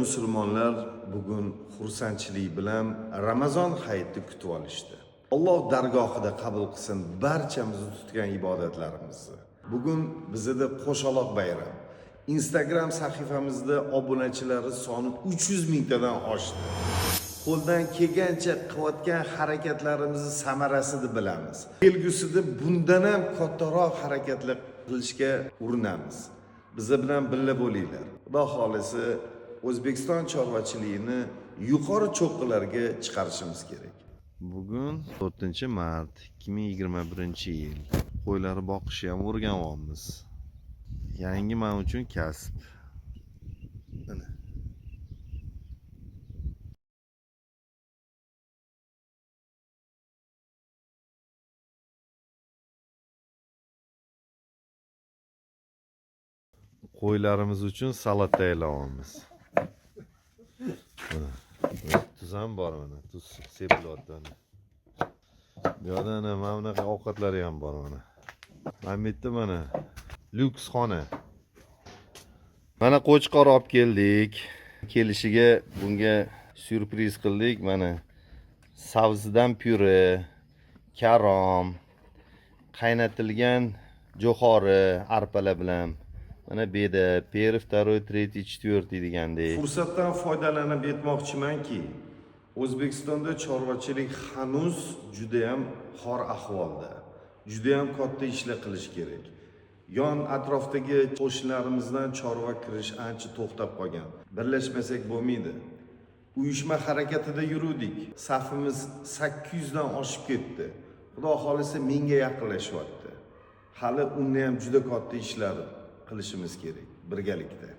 Musulmonlar bugun xursandchilik bilan Ramazon hayitini kutib olishdi. Alloh dargohida qabul qilsin barchamizni tutgan ibodatlarimizni. Bugun bizda qo'shaloq bayram. Instagram sahifamizda obunachilari soni 300 mingtadan oshdi. Qo'ldan kelgancha qilayotgan harakatlarimizni samarasini bilamiz. Kelgusida bundan ham kattaroq harakatlar qilishga urinamiz. Biz bilan birga bo'linglar. Xudo xolisi O'zbekiston chorvachiligini yuqori cho'qqilarga chiqarishimiz kerak. Bugun 4-mart 2021-yil. Qo'ylar boqishni ham o'rganyapmiz. Yangi men uchun kasb. Mana qo'ylarimiz uchun salat tayyorlayapmiz. Tuz ham bor mana, tuz sepilyapti. Bu yerda mana bunaqa ovqatlari ham bor mana. Mana bu yerda mana lyuks xona. Mana qo'chqor olib keldik. Kelishiga bunga syurpriz qildik. Mana sabzidan pyure, karom, qaynatilgan jo'xori arpalar bilan. Mana bu yerda 1, 2, 3, 4 degandek. Fursatdan foydalanib aytmoqchimanki, O'zbekistonda chorvachilik hanuz juda ham xor ahvolda. Juda ham katta ishlar qilish kerak. Yon atrofdagi qo'shnilarimizdan chorva kirish ancha to'xtab qolgan. Birlashmasak bo'lmaydi. Uyushma harakatida yurdik. Safimiz 800 dan oshib ketdi. Xudo xolisa 1000 ga yaqinlashyapti. Hali unda ham juda katta ishlar qilishimiz kerak birgalikda.